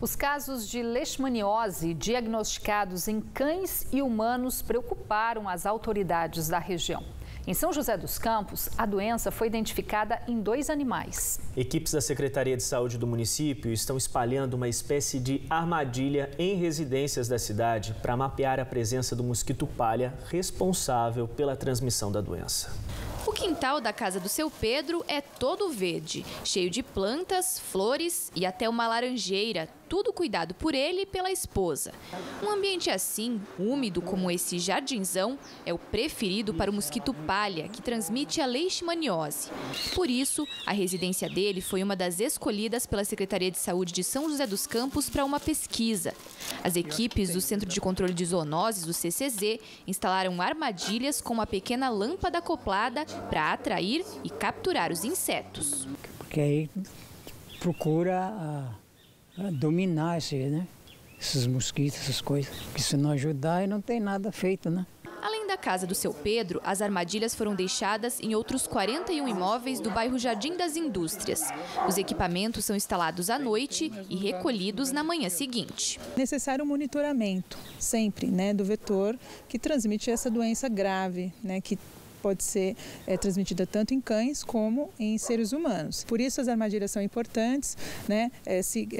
Os casos de leishmaniose diagnosticados em cães e humanos preocuparam as autoridades da região. Em São José dos Campos, a doença foi identificada em 2 animais. Equipes da Secretaria de Saúde do município estão espalhando uma espécie de armadilha em residências da cidade para mapear a presença do mosquito palha responsável pela transmissão da doença. O quintal da casa do seu Pedro é todo verde, cheio de plantas, flores e até uma laranjeira, tudo cuidado por ele e pela esposa. Um ambiente assim, úmido como esse jardinzão, é o preferido para o mosquito palha, que transmite a leishmaniose. Por isso, a residência dele foi uma das escolhidas pela Secretaria de Saúde de São José dos Campos para uma pesquisa. As equipes do Centro de Controle de Zoonoses, do CCZ, instalaram armadilhas com uma pequena lâmpada acoplada para atrair e capturar os insetos. Porque aí procura dominar esses mosquitos, essas coisas. Porque se não ajudar, não tem nada feito, né? Além da casa do seu Pedro, as armadilhas foram deixadas em outros 41 imóveis do bairro Jardim das Indústrias. Os equipamentos são instalados à noite e recolhidos na manhã seguinte. Necessário um monitoramento sempre, do vetor que transmite essa doença grave, que pode ser transmitida tanto em cães como em seres humanos. Por isso as armadilhas são importantes,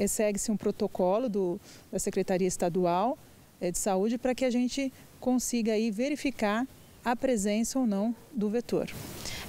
segue-se um protocolo da Secretaria Estadual de Saúde para que a gente consiga aí verificar a presença ou não do vetor.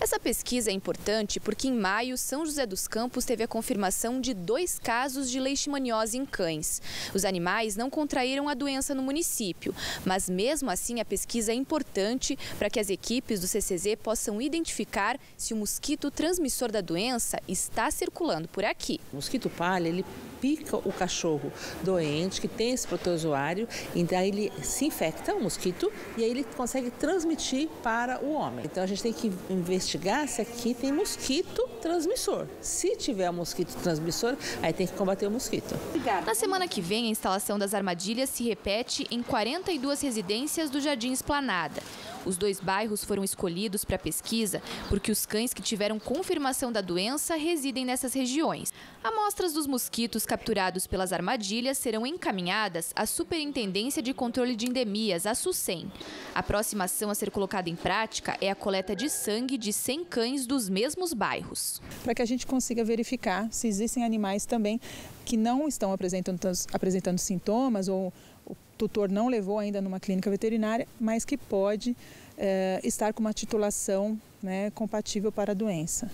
Essa pesquisa é importante porque em maio, São José dos Campos teve a confirmação de 2 casos de leishmaniose em cães. Os animais não contraíram a doença no município, mas mesmo assim a pesquisa é importante para que as equipes do CCZ possam identificar se o mosquito transmissor da doença está circulando por aqui. O mosquito palha, ele pica o cachorro doente, que tem esse protozoário, e daí ele se infecta, o mosquito, e aí ele consegue transmitir para o homem. Então a gente tem que investigar se aqui tem mosquito transmissor. Se tiver mosquito transmissor, aí tem que combater o mosquito. Na semana que vem, a instalação das armadilhas se repete em 42 residências do Jardim Esplanada. Os 2 bairros foram escolhidos para a pesquisa porque os cães que tiveram confirmação da doença residem nessas regiões. Amostras dos mosquitos capturados pelas armadilhas serão encaminhadas à Superintendência de Controle de Endemias, a SUSEM. A próxima ação a ser colocada em prática é a coleta de sangue de 100 cães dos mesmos bairros. Para que a gente consiga verificar se existem animais também que não estão apresentando sintomas ou o tutor não levou ainda numa clínica veterinária, mas que pode estar com uma titulação compatível para a doença.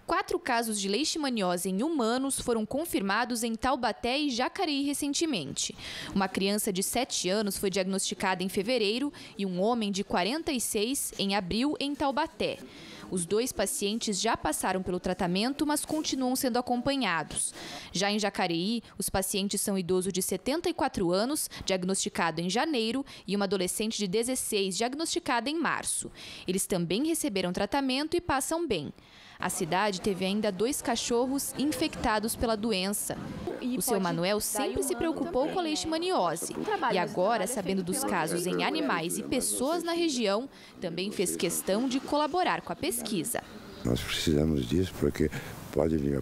4 casos de leishmaniose em humanos foram confirmados em Taubaté e Jacareí recentemente. Uma criança de 7 anos foi diagnosticada em fevereiro e um homem de 46 em abril em Taubaté. Os 2 pacientes já passaram pelo tratamento, mas continuam sendo acompanhados. Já em Jacareí, os pacientes são um idoso de 74 anos, diagnosticado em janeiro, e uma adolescente de 16, diagnosticada em março. Eles também receberam tratamento e passam bem. A cidade teve ainda 2 cachorros infectados pela doença. O seu Manuel sempre se preocupou com a leishmaniose. E agora, sabendo dos casos em animais e pessoas na região, também fez questão de colaborar com a pesquisa. Nós precisamos disso porque pode vir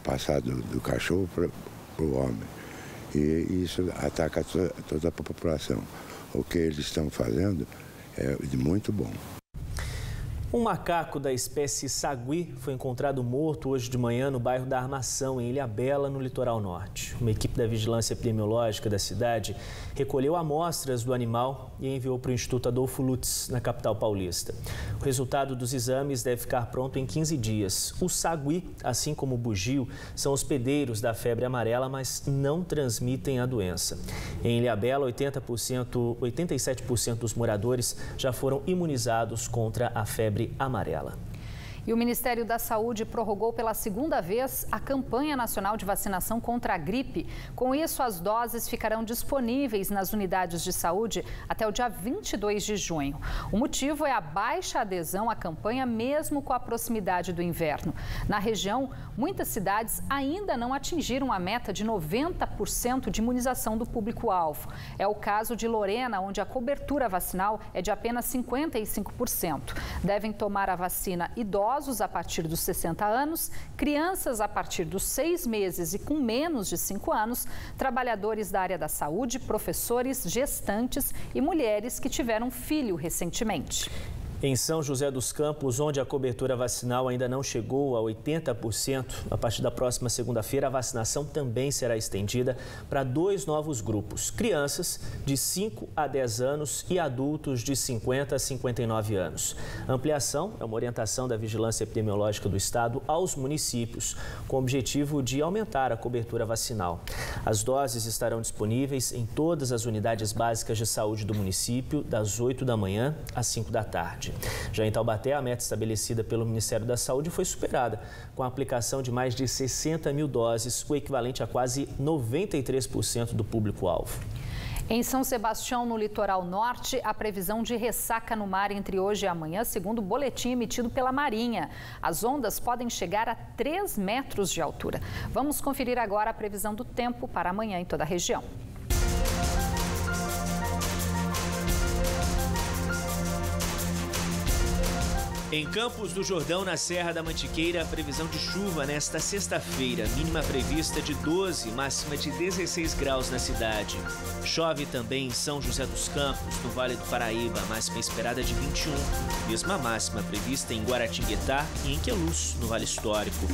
passar do cachorro para o homem. E isso ataca toda a população. O que eles estão fazendo é de muito bom. Um macaco da espécie sagui foi encontrado morto hoje de manhã no bairro da Armação, em Ilhabela, no litoral norte. Uma equipe da Vigilância Epidemiológica da cidade recolheu amostras do animal e enviou para o Instituto Adolfo Lutz, na capital paulista. O resultado dos exames deve ficar pronto em 15 dias. O sagui, assim como o bugio, são hospedeiros da febre amarela, mas não transmitem a doença. Em Ilhabela, 87% dos moradores já foram imunizados contra a febre amarela. E o Ministério da Saúde prorrogou pela 2ª vez a campanha nacional de vacinação contra a gripe. Com isso, as doses ficarão disponíveis nas unidades de saúde até o dia 22 de junho. O motivo é a baixa adesão à campanha, mesmo com a proximidade do inverno. Na região, muitas cidades ainda não atingiram a meta de 90% de imunização do público-alvo. É o caso de Lorena, onde a cobertura vacinal é de apenas 55%. Devem tomar a vacina idosos idosos a partir dos 60 anos, crianças a partir dos 6 meses e com menos de 5 anos, trabalhadores da área da saúde, professores, gestantes e mulheres que tiveram filho recentemente. Em São José dos Campos, onde a cobertura vacinal ainda não chegou a 80%, a partir da próxima segunda-feira, a vacinação também será estendida para 2 novos grupos: crianças de 5 a 10 anos e adultos de 50 a 59 anos. A ampliação é uma orientação da Vigilância Epidemiológica do Estado aos municípios, com o objetivo de aumentar a cobertura vacinal. As doses estarão disponíveis em todas as unidades básicas de saúde do município, das 8 da manhã às 5 da tarde. Já em Taubaté, a meta estabelecida pelo Ministério da Saúde foi superada, com a aplicação de mais de 60 mil doses, o equivalente a quase 93% do público-alvo. Em São Sebastião, no litoral norte, a previsão de ressaca no mar entre hoje e amanhã, segundo o boletim emitido pela Marinha. As ondas podem chegar a 3 metros de altura. Vamos conferir agora a previsão do tempo para amanhã em toda a região. Em Campos do Jordão, na Serra da Mantiqueira, a previsão de chuva nesta sexta-feira, mínima prevista de 12, máxima de 16 graus na cidade. Chove também em São José dos Campos, no Vale do Paraíba, máxima esperada de 21. Mesma máxima prevista em Guaratinguetá e em Queluz, no Vale Histórico.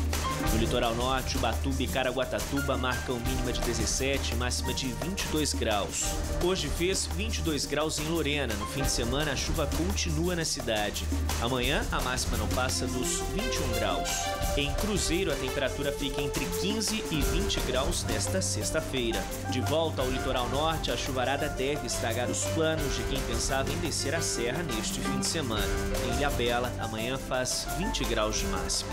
No litoral norte, Ubatuba e Caraguatatuba marcam mínima de 17, máxima de 22 graus. Hoje fez 22 graus em Lorena. No fim de semana, a chuva continua na cidade. Amanhã, a máxima não passa dos 21 graus. Em Cruzeiro, a temperatura fica entre 15 e 20 graus nesta sexta-feira. De volta ao litoral norte, a chuvarada deve estragar os planos de quem pensava em descer a serra neste fim de semana. Em Ilhabela, amanhã faz 20 graus de máxima.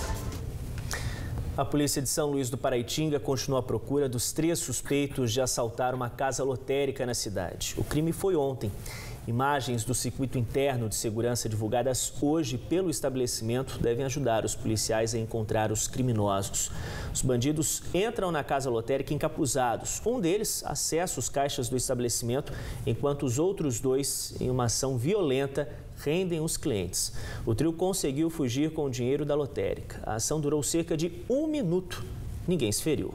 A polícia de São Luís do Paraitinga continua à procura dos 3 suspeitos de assaltar uma casa lotérica na cidade. O crime foi ontem. Imagens do circuito interno de segurança divulgadas hoje pelo estabelecimento devem ajudar os policiais a encontrar os criminosos. Os bandidos entram na casa lotérica encapuzados. Um deles acessa os caixas do estabelecimento, enquanto os outros 2, em uma ação violenta, rendem os clientes. O trio conseguiu fugir com o dinheiro da lotérica. A ação durou cerca de 1 minuto. Ninguém se feriu.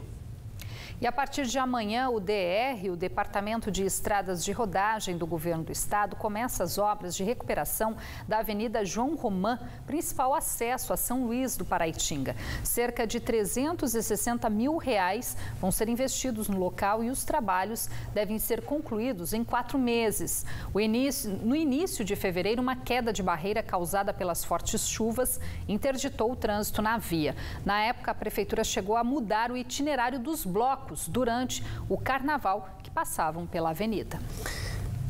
E a partir de amanhã, o DR, o Departamento de Estradas de Rodagem do Governo do Estado, começa as obras de recuperação da Avenida João Romã, principal acesso a São Luís do Paraitinga. Cerca de R$360 mil vão ser investidos no local e os trabalhos devem ser concluídos em 4 meses. No início de fevereiro, uma queda de barreira causada pelas fortes chuvas interditou o trânsito na via. Na época, a Prefeitura chegou a mudar o itinerário dos blocos durante o carnaval que passavam pela avenida.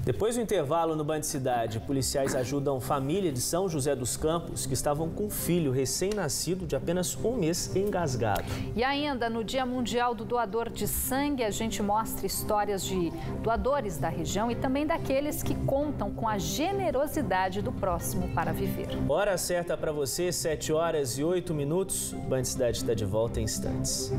Depois do intervalo no Band Cidade, policiais ajudam família de São José dos Campos que estavam com filho recém-nascido de apenas 1 mês engasgado. E ainda no Dia Mundial do Doador de Sangue, a gente mostra histórias de doadores da região e também daqueles que contam com a generosidade do próximo para viver. Hora certa para você, 7h08. Band Cidade está de volta em instantes.